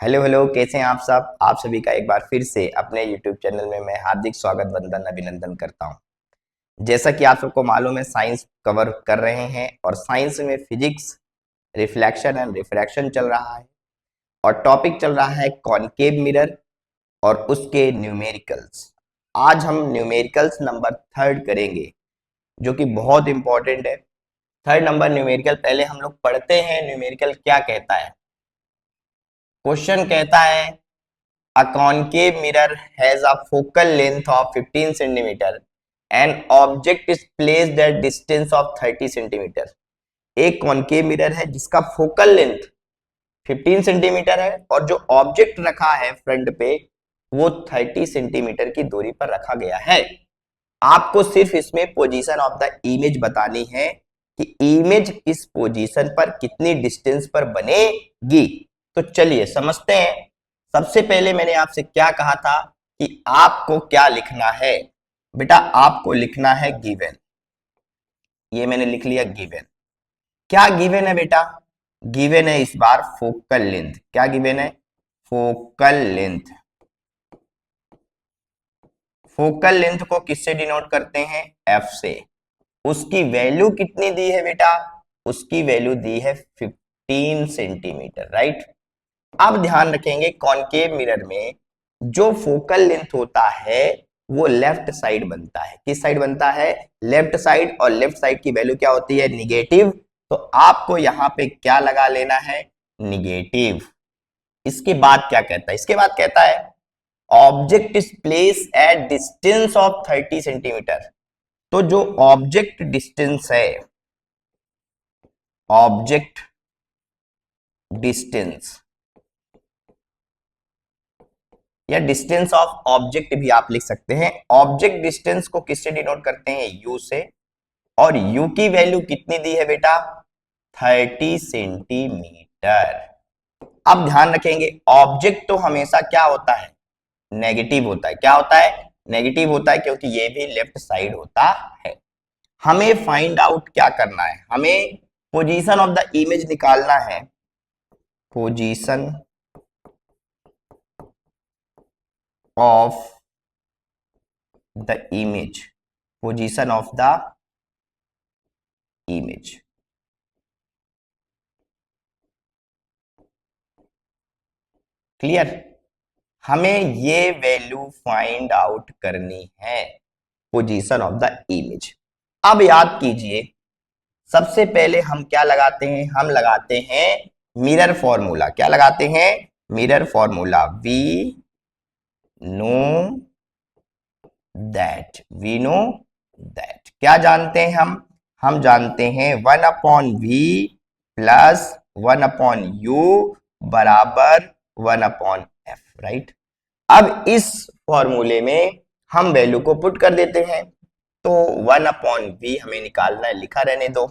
Hello hello, कैसे हैं आप सब। आप सभी का एक बार फिर से अपने YouTube चैनल में मैं हार्दिक स्वागत वंदन अभिनंदन करता हूं। जैसा कि आप सबको मालूम है, साइंस कवर कर रहे हैं और साइंस में फिजिक्स, रिफ्लेक्शन एंड रिफ्रैक्शन चल रहा है और टॉपिक चल रहा है कॉनकेव मिरर और उसके न्यूमेरिकल्स। आज हम न्यूमेरिकल्स नंबर थर्ड करेंगे, जो कि बहुत इंपॉर्टेंट है। थर्ड नंबर न्यूमेरिकल पहले हम लोग पढ़ते हैं। न्यूमेरिकल क्या कहता है? क्वेश्चन कहता है A concave mirror has a focal length of 15 centimeter. An object is placed at distance of 30 centimeter. एक कॉनकेव मिरर है जिसका फोकल लेंथ 15 सेंटीमीटर है और जो ऑब्जेक्ट रखा है फ्रंट पे वो 30 सेंटीमीटर की दूरी पर रखा गया है। आपको सिर्फ इसमें पोजीशन ऑफ द इमेज बतानी है कि इमेज किस पोजीशन पर कितनी डिस्टेंस पर बनेगी। तो चलिए समझते हैं। सबसे पहले मैंने आपसे क्या कहा था कि आपको क्या लिखना है। बेटा आपको लिखना है गिवन। ये मैंने लिख लिया गिवन। क्या गिवन है बेटा? गिवन है इस बार फोकल लेंथ। क्या गिवन है? Focal length. फोकल लेंथ को किससे डिनोट करते हैं? एफ से। उसकी वैल्यू कितनी दी है बेटा? उसकी वैल्यू दी है 15 सेंटीमीटर, राइट। अब ध्यान रखेंगे कॉनकेव मिरर में जो फोकल लेंथ होता है वो लेफ्ट साइड बनता है। किस साइड बनता है? Left side. और लेफ्ट साइड की वैल्यू क्या होती है? निगेटिव। तो आपको यहां पे क्या लगा लेना है? निगेटिव। इसके बाद क्या कहता है? इसके बाद कहता है object is place at distance of 30 centimetre. तो जो ऑब्जेक्ट डिस्टेंस है, ऑब्जेक्ट डिस्टेंस या डिस्टेंस ऑफ ऑब्जेक्ट भी आप लिख सकते हैं। ऑब्जेक्ट डिस्टेंस को किससे डिनोट करते हैं? यू से। और यू की वैल्यू कितनी दी है बेटा? 30 सेंटीमीटर। अब ध्यान रखेंगे ऑब्जेक्ट तो हमेशा क्या होता है? नेगेटिव होता है। क्या होता है? नेगेटिव होता है, क्योंकि ये भी लेफ्ट साइड होता है। हमें फाइंड आउट क्या करना है? हमें पोजीशन ऑफ द इमेज निकालना है। Position of the image. Position of the image. Clear? हमें ये वैल्यू फाइंड आउट करनी है, पोजीशन ऑफ द इमेज। अब याद कीजिए, सबसे पहले हम क्या लगाते हैं? हम लगाते हैं मिरर फॉर्मूला। क्या लगाते हैं? Mirror formula. No we know that क्या जानते हैं हम जानते हैं 1/v प्लस 1/u बराबर 1/f, राइट। अब इस फॉर्मूले में हम वैल्यू को पुट कर देते हैं। तो 1/v हमें निकालना है, लिखा रहने दो।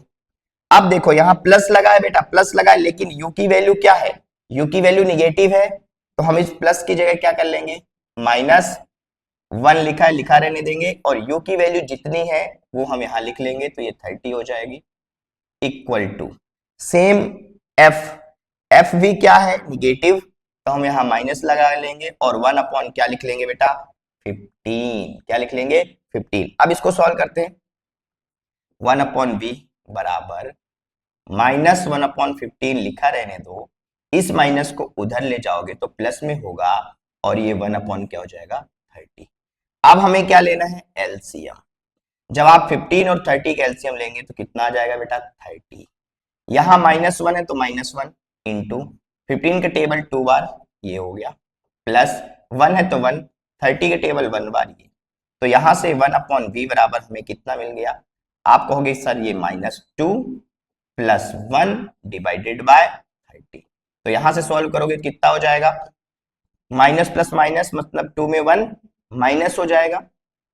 अब देखो यहां प्लस लगा है बेटा, प्लस लगा है, लेकिन u की वैल्यू क्या है? u की वैल्यू निगेटिव है। तो हम इस प्लस की जगह क्या कर लेंगे? -1 लिखा है, लिखा रहने देंगे। और u की वैल्यू जितनी है वो हम यहां लिख लेंगे, तो ये 30 हो जाएगी। Equal to same f। F भी क्या है? निगेटिव। तो हम यहां माइनस लगा लेंगे और 1 क्या लिख लेंगे बेटा? 15। क्या लिख लेंगे? 15। अब इसको सॉल्व करते हैं। 1/v बराबर -1/15 लिखा रहने दो। इस माइनस को उधर ले जाओगे तो प्लस में होगा और ये 1 क्या हो जाएगा? 30। अब हमें क्या लेना है? एलसीएम। जब आप 15 और 30 का एलसीएम लेंगे तो कितना आ जाएगा बेटा? 30। यहां -1 है तो -1 इंटू 15 का टेबल 2 बार, ये हो गया। प्लस 1 है तो 1, 30 का टेबल 1 बार, ये। तो यहां से 1/v बराबर हमें कितना मिल गया? आप कहोगे सर ये -2 प्लस 1 डिवाइडेड बाय 30। तो यहां से सॉल्व करोगे कितना हो जाएगा? माइनस प्लस माइनस मतलब 2 में 1 माइनस हो जाएगा।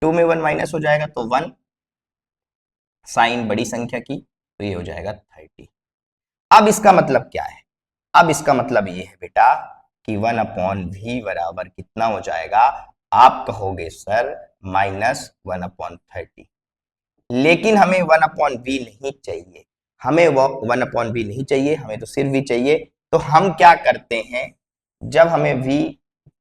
2 में 1 माइनस हो जाएगा तो 1, साइन बड़ी संख्या की, तो ये हो जाएगा 30। अब इसका मतलब क्या है? अब इसका मतलब ये है बेटा कि 1/v बराबर कितना हो जाएगा? आप कहोगे सर -1/30। लेकिन हमें 1/v नहीं चाहिए। हमें वो 1/v नहीं चाहिए, हमें तो सिर्फ v चाहिए। तो हम क्या करते हैं? जब हमें v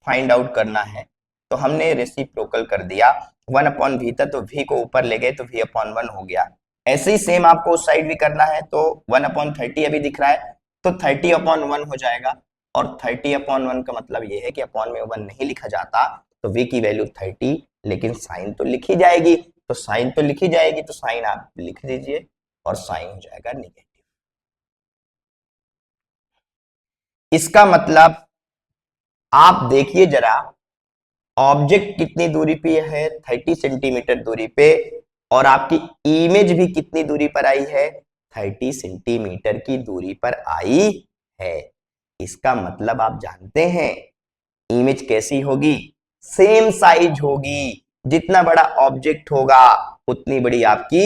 फाइंड आउट करना है तो हमने रेसिप्रोकल कर दिया, 1/v था तो v को ऊपर ले गए तो v/1 हो गया। ऐसे ही सेम आपको उस साइड भी करना है, तो 1/30 अभी दिख रहा है तो 30/1 हो जाएगा, और 30/1 का मतलब ये है कि अपॉन में 1 नहीं लिखा जाता, तो v की वैल्यू 30, लेकिन साइन तो लिखी जाएगी, तो साइन तो लिखी जाएगी, तो साइन आप लिख दीजिए और साइन हो जाएगा निगेटिव। इसका मतलब आप देखिए जरा, ऑब्जेक्ट कितनी दूरी पे है, 30 सेंटीमीटर दूरी पे, और आपकी इमेज भी कितनी दूरी पर आई है, 30 सेंटीमीटर की दूरी पर आई है। इसका मतलब आप जानते हैं इमेज कैसी होगी, सेम साइज होगी, जितना बड़ा ऑब्जेक्ट होगा उतनी बड़ी आपकी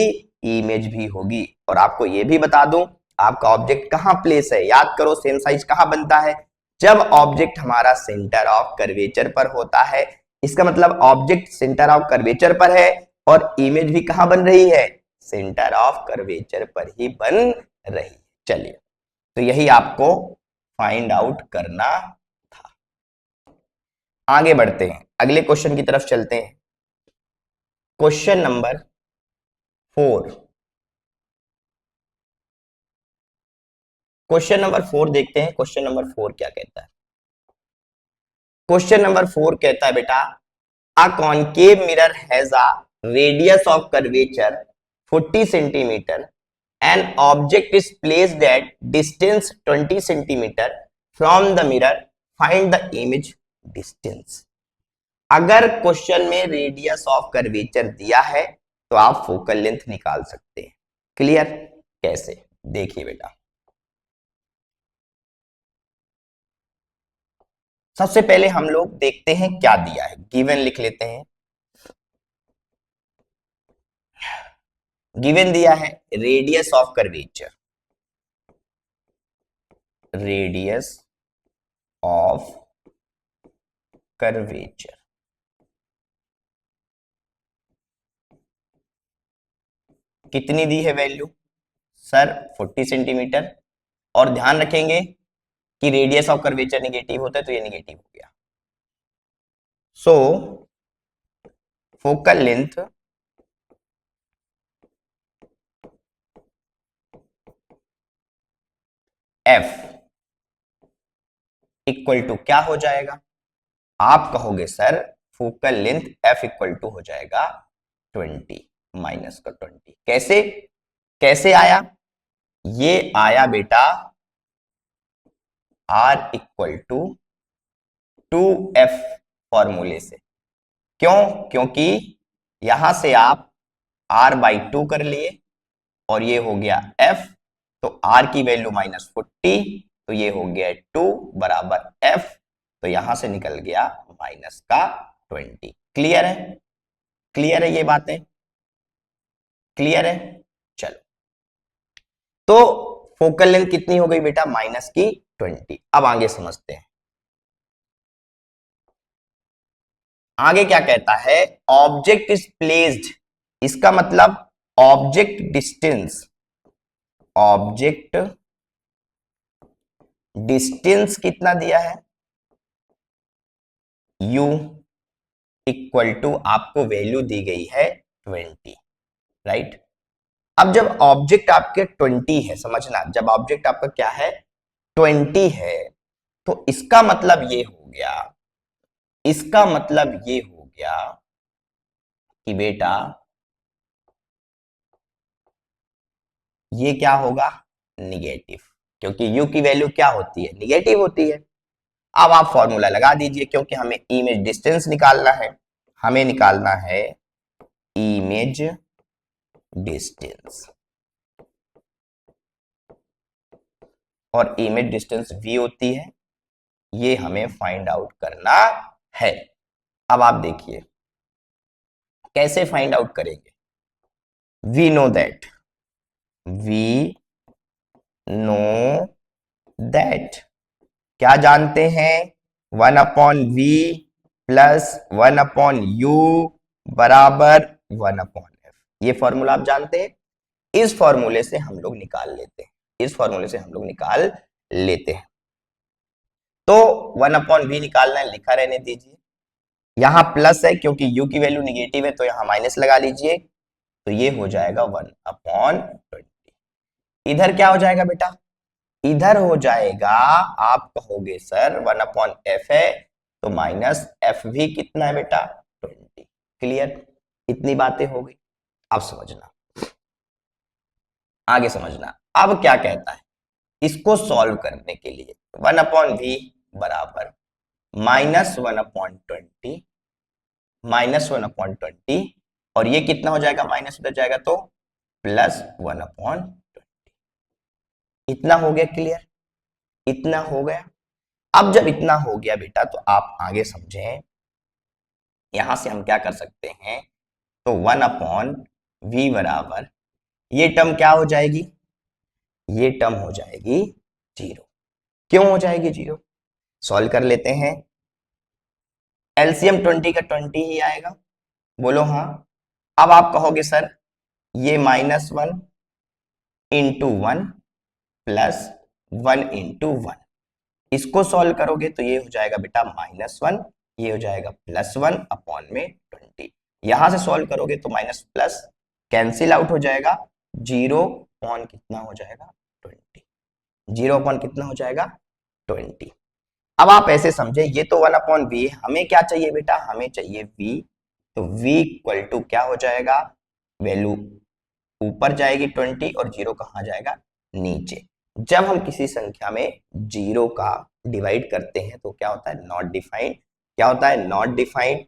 इमेज भी होगी। और आपको यह भी बता दूं, आपका ऑब्जेक्ट कहां प्लेस है, याद करो सेम साइज कहां बनता है, जब ऑब्जेक्ट हमारा सेंटर ऑफ कर्वेचर पर होता है। इसका मतलब ऑब्जेक्ट सेंटर ऑफ कर्वेचर पर है और इमेज भी कहां बन रही है, सेंटर ऑफ कर्वेचर पर ही बन रही है। चलिए, तो यही आपको फाइंड आउट करना था। आगे बढ़ते हैं, अगले क्वेश्चन की तरफ चलते हैं। Question number 4। क्वेश्चन नंबर 4 देखते हैं, क्वेश्चन नंबर 4 क्या कहता है। क्वेश्चन नंबर 4 कहता है बेटा, a concave mirror has a radius of curvature 40 centimetre, an object is placed at distance 20 centimeter from the mirror, find the image distance। अगर question में रेडियस ऑफ कर्वेचर दिया है तो आप फोकल लेंथ निकाल सकते हैं। क्लियर? कैसे, देखिए बेटा, सबसे पहले हम लोग देखते हैं क्या दिया है, गिवन लिख लेते हैं। गिवन दिया है radius of curvature, radius of curvature कितनी दी है वैल्यू, सर 40 सेंटीमीटर, और ध्यान रखेंगे कि रेडियस ऑफ कर्वेचर निगेटिव होता है तो ये निगेटिव हो गया। So focal length f equal to क्या हो जाएगा, आप कहोगे sir focal length f equal to हो जाएगा 20 माइनस का 20। कैसे, कैसे आया, ये आया बेटा आर इक्वल टू 2f फॉर्मूले से। क्यों, क्योंकि यहां से आप r/2 कर लिए और ये हो गया f, तो r की वैल्यू -40, तो ये हो गया 2 बराबर f, तो यहां से निकल गया माइनस का 20। क्लियर है, क्लियर है ये बातें, क्लियर है। चलो, तो फोकल लेंथ कितनी हो गई बेटा, माइनस की 20। अब आगे समझते हैं, आगे क्या कहता है, ऑब्जेक्ट इज प्लेस्ड, इसका मतलब ऑब्जेक्ट डिस्टेंस, ऑब्जेक्ट डिस्टेंस कितना दिया है, u इक्वल टू आपको वैल्यू दी गई है 20, राइट। अब जब ऑब्जेक्ट आपके 20 है, समझना, जब ऑब्जेक्ट आपका क्या है 20 है, तो इसका मतलब ये हो गया, इसका मतलब ये हो गया कि बेटा ये क्या होगा, निगेटिव, क्योंकि u की वैल्यू क्या होती है, निगेटिव होती है। अब आप फॉर्मूला लगा दीजिए, क्योंकि हमें इमेज डिस्टेंस निकालना है, हमें निकालना है इमेज डिस्टेंस, और इमेज डिस्टेंस v होती है, ये हमें फाइंड आउट करना है। अब आप देखिए कैसे फाइंड आउट करेंगे, we know that, we know that, क्या जानते हैं, 1/v प्लस 1/u बराबर 1/f, ये फॉर्मूला आप जानते हैं। इस फॉर्मूले से हम लोग निकाल लेते हैं, इस फॉर्मूले से हम लोग निकाल लेते हैं। तो 1/v निकालना है, लिखा रहने दीजिए। यहां प्लस है क्योंकि u की वैल्यू निगेटिव है, तो यहां माइनस लगा लीजिए, तो ये हो जाएगा 1/20। इधर क्या हो जाएगा बेटा, इधर हो जाएगा, आप कहोगे सर 1/f है तो माइनस एफ भी कितना है बेटा, 20। क्लियर, इतनी बातें हो गई। अब समझना, आगे समझना। अब क्या कहता है, इसको सॉल्व करने के लिए 1/v बराबर -1/20, -1/20, और ये कितना हो जाएगा, माइनस उधर जाएगा तो +1/20। इतना हो गया क्लियर, इतना हो गया। अब जब इतना हो गया बेटा, तो आप आगे समझें, यहां से हम क्या कर सकते हैं, तो 1/v बराबर, ये टर्म क्या हो जाएगी, ये टर्म हो जाएगी 0। क्यों हो जाएगी 0, सॉल्व कर लेते हैं। एलसीएम 20 का 20 ही आएगा, बोलो हाँ। अब आप कहोगे सर ये -1 इंटू 1 प्लस 1 इंटू 1, इसको सॉल्व करोगे तो ये हो जाएगा बेटा -1, ये हो जाएगा +1 अपॉन में 20। यहां से सॉल्व करोगे तो माइनस प्लस कैंसिल आउट हो जाएगा, 0 अपॉन कितना हो जाएगा, 20। 0 अपॉन कितना हो जाएगा, 20। अब आप ऐसे समझे, ये तो 1/v, हमें क्या चाहिए बेटा, हमें चाहिए v, तो v इक्वल टू क्या हो जाएगा, वैल्यू ऊपर जाएगी 20 और 0 कहां जाएगा, नीचे। जब हम किसी संख्या में 0 का डिवाइड करते हैं तो क्या होता है, नॉट डिफाइंड। क्या होता है, नॉट डिफाइंड,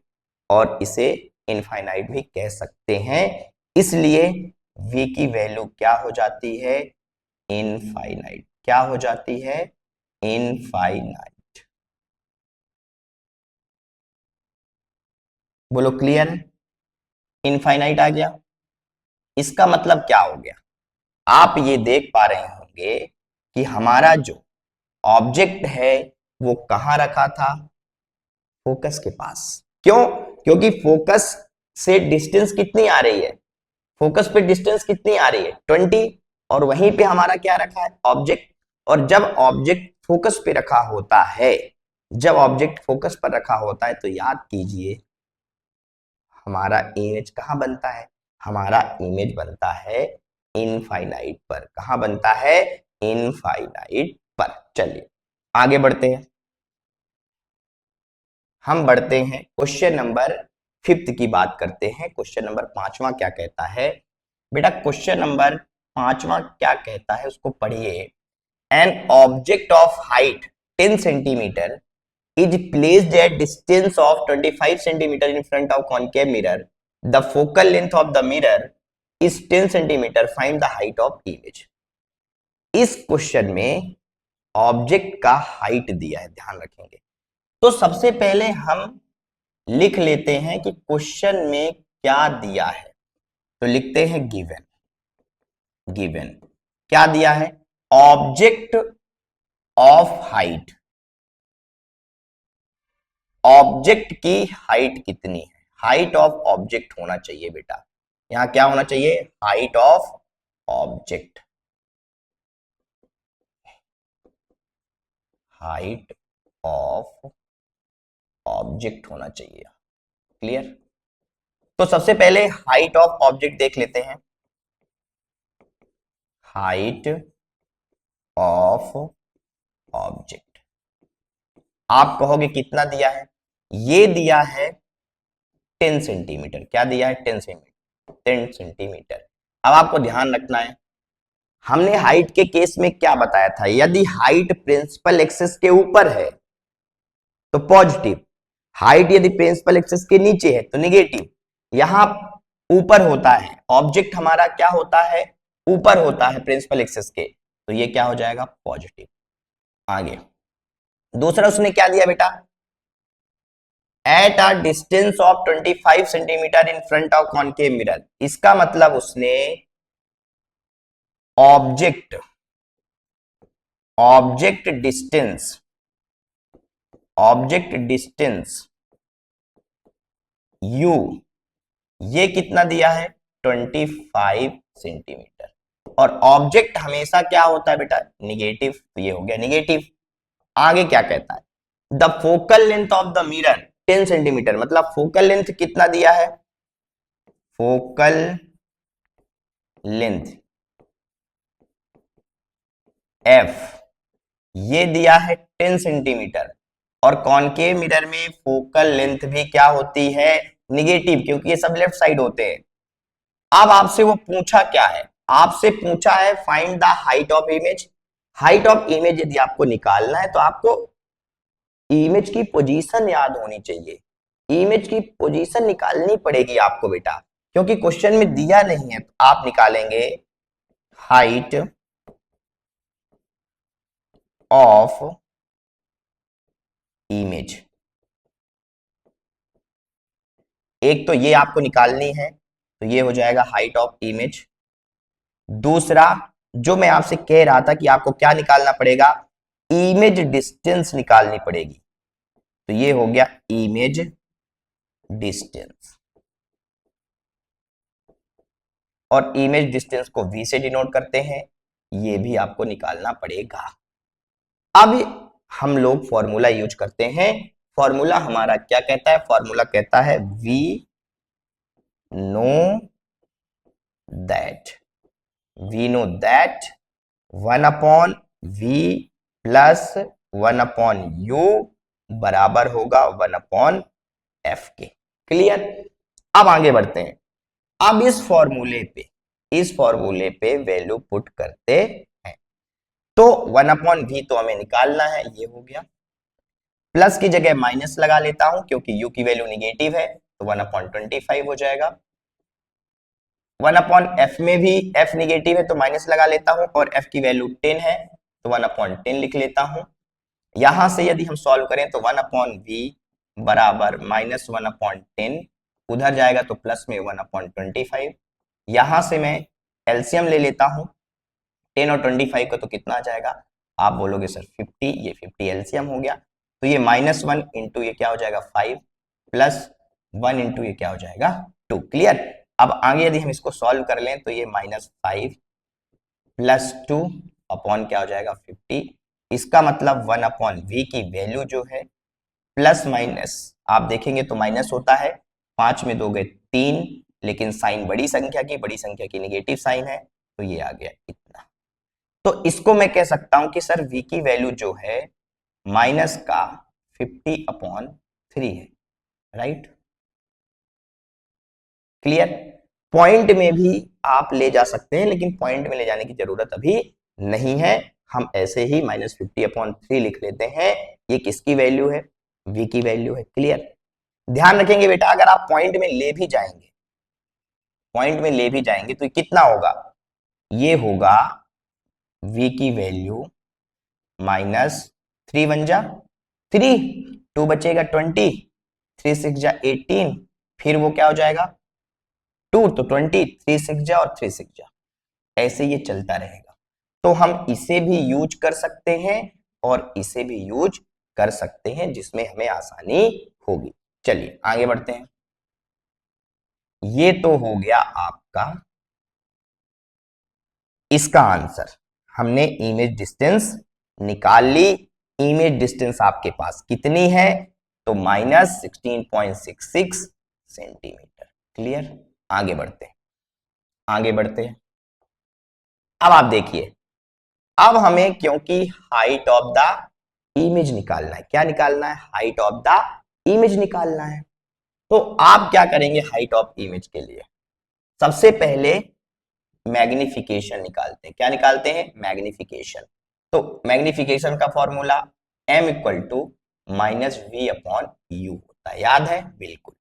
और इसे इनफाइनाइट भी कह सकते हैं। इसलिए v की वैल्यू क्या हो जाती है, इनफाइनाइट। क्या हो जाती है, इनफाइनाइट। बोलो क्लियर है, इनफाइनाइट आ गया। इसका मतलब क्या हो गया, आप ये देख पा रहे होंगे कि हमारा जो ऑब्जेक्ट है वो कहां रखा था, फोकस के पास। क्यों, क्योंकि फोकस से डिस्टेंस कितनी आ रही है, फोकस पे डिस्टेंस कितनी आ रही है, 20, और वहीं पे हमारा क्या रखा है, ऑब्जेक्ट। और जब ऑब्जेक्ट फोकस पे रखा होता है, जब ऑब्जेक्ट फोकस पर रखा होता है, तो याद कीजिए हमारा इमेज कहां बनता है, हमारा इमेज बनता है इनफाइनाइट पर। कहां बनता है, इनफाइनाइट पर। चलिए आगे बढ़ते हैं, हम बढ़ते हैं क्वेश्चन नंबर 5 की बात करते हैं। क्वेश्चन नंबर 5वां क्या कहता है बेटा, क्वेश्चन नंबर 5वां क्या कहता है उसको पढ़िए। An object of height 10 centimetre is placed at distance of 25 centimeter in front of concave mirror. The focal length of the mirror is 10 centimeter. Find the height of image. इस question में object का height दिया है, ध्यान रखेंगे। तो सबसे पहले हम लिख लेते हैं कि क्वेश्चन में क्या दिया है। तो लिखते हैं गिवन, गिवन क्या दिया है, ऑब्जेक्ट ऑफ हाइट, ऑब्जेक्ट की हाइट कितनी है, हाइट ऑफ ऑब्जेक्ट होना चाहिए बेटा। यहां क्या होना चाहिए, height of object, height of object होना चाहिए। क्लियर, तो सबसे पहले हाइट ऑफ ऑब्जेक्ट देख लेते हैं। हाइट ऑफ ऑब्जेक्ट आप कहोगे कितना दिया है, ये दिया है 10 सेंटीमीटर। क्या दिया है, 10 सेंटीमीटर, 10 सेंटीमीटर। अब आपको ध्यान रखना है, हमने हाइट के केस में क्या बताया था, यदि हाइट प्रिंसिपल एक्सिस के ऊपर है तो पॉजिटिव, हाइट यदि प्रिंसिपल एक्सिस के नीचे है तो नेगेटिव। यहां ऊपर होता है, ऑब्जेक्ट हमारा क्या होता है, ऊपर होता है प्रिंसिपल एक्सिस के, तो ये क्या हो जाएगा, पॉजिटिव। आगे दूसरा उसने क्या दिया बेटा, at a distance of 25 centimetre in front of concave mirror. इसका मतलब उसने object, object distance, object distance u ये कितना दिया है, 25 सेंटीमीटर। और ऑब्जेक्ट हमेशा क्या होता है बेटा, निगेटिव, तो ये हो गया निगेटिव। आगे क्या कहता है, the focal length of the mirror 10 centimetre, मतलब फोकल लेंथ कितना दिया है, फोकल लेंथ एफ ये दिया है 10 सेंटीमीटर, और कॉनकेव मिरर में फोकल लेंथ भी क्या होती है, निगेटिव, क्योंकि ये सब लेफ्ट साइड होते हैं। अब आपसे वो पूछा क्या है, आपसे पूछा है find the height of image. Height of image यदि आपको निकालना है तो आपको इमेज की पोजीशन याद होनी चाहिए, इमेज की पोजीशन निकालनी पड़ेगी आपको बेटा, क्योंकि क्वेश्चन में दिया नहीं है। तो आप निकालेंगे हाइट ऑफ इमेज, एक तो ये आपको निकालनी है, तो ये हो जाएगा हाइट ऑफ इमेज। दूसरा जो मैं आपसे कह रहा था कि आपको क्या निकालना पड़ेगा, इमेज डिस्टेंस निकालनी पड़ेगी, तो ये हो गया इमेज डिस्टेंस, और इमेज डिस्टेंस को v से डिनोट करते हैं, ये भी आपको निकालना पड़ेगा। अब हम लोग फॉर्मूला यूज करते हैं, फॉर्मूला हमारा क्या कहता है, फॉर्मूला कहता है we know that, we know that 1/v plus 1/u बराबर होगा 1/f के। क्लियर। अब आगे बढ़ते हैं, अब इस फॉर्मूले पे वैल्यू पुट करते हैं, तो 1/v तो हमें निकालना है, ये हो गया, प्लस की जगह माइनस लगा लेता हूं क्योंकि u की वैल्यू निगेटिव है, तो 1/25 हो जाएगा। 1/f में भी f निगेटिव है तो माइनस लगा लेता हूं, और f की वैल्यू 10 है तो 1/10 लिख लेता हूं। यहां से यदि हम सॉल्व करें तो 1/v बराबर -1/10, उधर जाएगा तो प्लस में 1/25। यहां से मैं एलसीएम ले लेता हूं, 10 और 25 का तो कितना आ जाएगा, आप बोलोगे सर 50, ये 50 एलसीएम हो गया, तो ये -1 इंटू ये क्या हो जाएगा 5 प्लस 1 इंटू ये क्या हो जाएगा 2। क्लियर। अब आगे यदि हम इसको सॉल्व कर लें तो ये -5 प्लस 2 अपॉन क्या हो जाएगा 50, इसका मतलब 1/v की वैल्यू जो है प्लस माइनस आप देखेंगे तो माइनस होता है, 5 में 2 गए 3, लेकिन साइन बड़ी संख्या की निगेटिव साइन है, तो ये आ गया इतना। तो इसको मैं कह सकता हूं कि सर v की वैल्यू जो है माइनस का 50/3 है, राइट। क्लियर। पॉइंट में भी आप ले जा सकते हैं, लेकिन पॉइंट में ले जाने की जरूरत अभी नहीं है, हम ऐसे ही -50/3 लिख लेते हैं। ये किसकी वैल्यू है, v की वैल्यू है। क्लियर। ध्यान रखेंगे बेटा, अगर आप पॉइंट में ले भी जाएंगे, पॉइंट में ले भी जाएंगे तो कितना होगा, ये होगा v की वैल्यू -3 बन जा 3, 2 बचेगा 20, 3 6 जा 18, फिर वो क्या हो जाएगा 2, तो 20, 3 6 जा और 3 6 जा, ऐसे ये चलता रहेगा। तो हम इसे भी यूज कर सकते हैं और इसे भी यूज कर सकते हैं, जिसमें हमें आसानी होगी। चलिए आगे बढ़ते हैं। ये तो हो गया आपका इसका आंसर, हमने इमेज डिस्टेंस निकाल ली। इमेज डिस्टेंस आपके पास कितनी है, तो -16.66 सेंटीमीटर। क्लियर। आगे बढ़ते हैं, आगे बढ़ते हैं। अब आप देखिए, अब हमें क्योंकि हाइट ऑफ द इमेज निकालना है, क्या निकालना है, हाइट ऑफ द इमेज निकालना है। तो आप क्या करेंगे हाइट ऑफ इमेज के लिए, सबसे पहले मैग्निफिकेशन निकालते हैं। क्या निकालते हैं, मैग्निफिकेशन। तो मैग्निफिकेशन का formula m equal to -v/u होता है, याद है, बिल्कुल।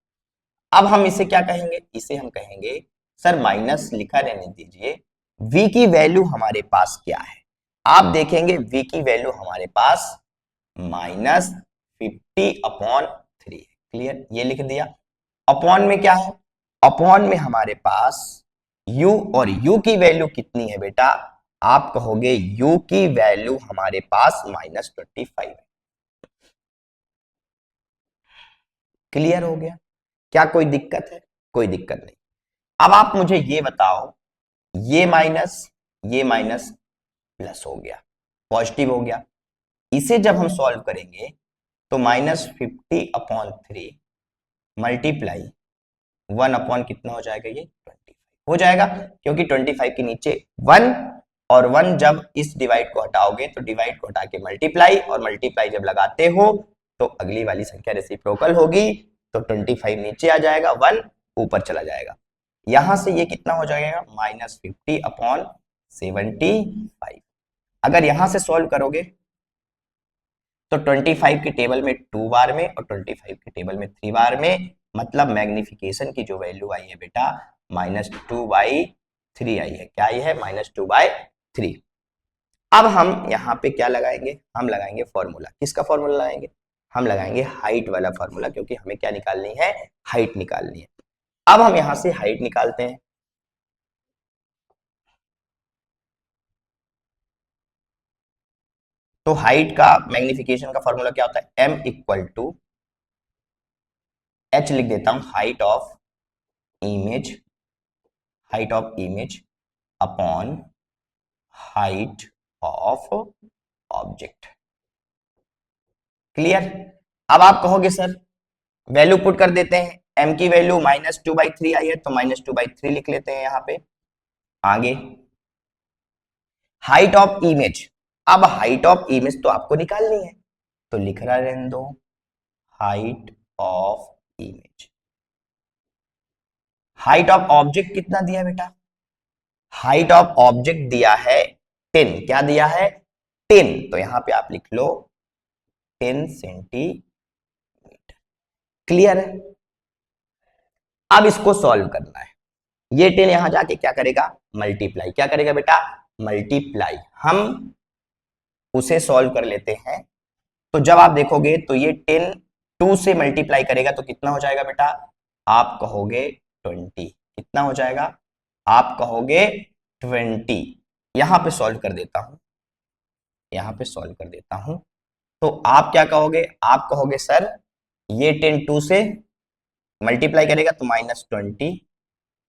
अब हम इसे क्या कहेंगे, इसे हम कहेंगे, सर माइनस लिखा रहने दीजिए, v की वैल्यू हमारे पास क्या है, आप देखेंगे v की वैल्यू हमारे पास -50/3। क्लियर, ये लिख दिया। अपॉन में क्या है, अपॉन में हमारे पास u, और u की वैल्यू कितनी है बेटा, आप कहोगे u की वैल्यू हमारे पास -25 है। क्लियर हो गया, क्या कोई दिक्कत है, कोई दिक्कत नहीं। अब आप मुझे ये बताओ, ये माइनस प्लस हो गया, पॉजिटिव हो गया, इसे जब हम सॉल्व करेंगे तो -50/3 मल्टीप्लाई 1 कितना हो जाएगा, ये 25 हो जाएगा, क्योंकि 25 के नीचे 1 और 1 जब इस डिवाइड को हटाओगे तो डिवाइड को हटा के मल्टीप्लाई, और मल्टीप्लाई जब लगाते हो तो अगली वाली संख्या रेसिप्रोकल होगी, तो 25 नीचे आ जाएगा, 1 ऊपर चला जाएगा। यहां से ये कितना हो जाएगा, -50/75। अगर यहां से सॉल्व करोगे तो 25 के टेबल में 2 बार में और 25 के टेबल में 3 बार में, मतलब मैग्निफिकेशन की जो वैल्यू आई है बेटा -2/3 आई है। क्या आई है, -2/3। अब हम यहाँ पे क्या लगाएंगे, हम लगाएंगे फॉर्मूला। किसका फॉर्मूला लगाएंगे, हम लगाएंगे हाइट वाला फॉर्मूला, क्योंकि हमें क्या निकालनी है, हाइट निकालनी है। अब हम यहां से हाइट निकालते हैं। तो हाइट का मैग्निफिकेशन का फॉर्मूला क्या होता है, m = h, लिख देता हूं, height of image upon height of object. Clear. अब आप कहोगे सर वैल्यू पुट कर देते हैं, m की वैल्यू -2/3 आई है तो -2/3 लिख लेते हैं यहां पे। आगे हाइट ऑफ इमेज, अब हाइट ऑफ इमेज तो आपको निकालनी है, तो लिख रहा रहने दो, height of image. Height of object कितना दिया बेटा, हाइट ऑफ ऑब्जेक्ट दिया है 10। क्या दिया है, 10, तो यहां पे आप लिख लो 10 सेंटीमीटर। क्लियर है। अब इसको सॉल्व करना है, ये 10 यहां जाके क्या करेगा, मल्टीप्लाई। क्या करेगा बेटा, मल्टीप्लाई। हम उसे सॉल्व कर लेते हैं। तो जब आप देखोगे तो ये 10 2 से मल्टीप्लाई करेगा तो कितना हो जाएगा बेटा, आप कहोगे 20। कितना हो जाएगा, आप कहोगे 20। यहां पे सॉल्व कर देता हूं, यहां पे सॉल्व कर देता हूं। तो आप क्या कहोगे, आप कहोगे सर ये 10 2 से मल्टीप्लाई करेगा तो -20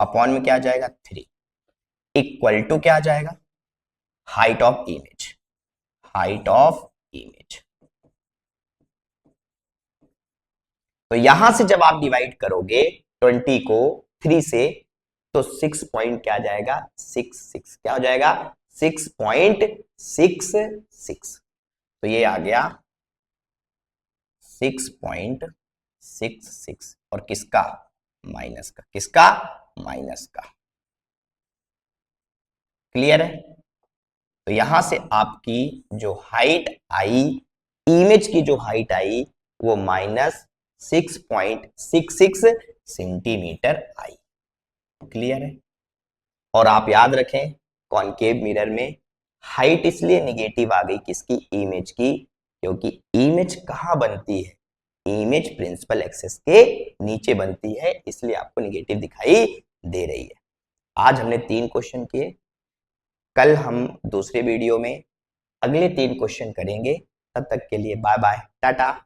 अपॉन में क्या आ जाएगा 3 इक्वल टू क्या आ जाएगा, height of image, height of image. तो यहां से जब आप डिवाइड करोगे 20 को 3 से तो 6 पॉइंट क्या जाएगा, 66। क्या हो जाएगा, 6.66। तो ये आ गया 6.66, और किसका, माइनस का। किसका, माइनस का। क्लियर है। तो यहां से आपकी जो हाइट आई, इमेज की जो हाइट आई वो -6.66 सेंटीमीटर आई। क्लियर है। और आप याद रखें कॉनकेव मिरर में हाइट इसलिए निगेटिव आ गई, किसकी, इमेज की, क्योंकि इमेज कहां बनती है, इमेज प्रिंसिपल एक्सेस के नीचे बनती है, इसलिए आपको निगेटिव दिखाई दे रही है। आज हमने 3 क्वेश्चन किए, कल हम दूसरे वीडियो में अगले 3 क्वेश्चन करेंगे। तब तक के लिए बाय बाय, टाटा।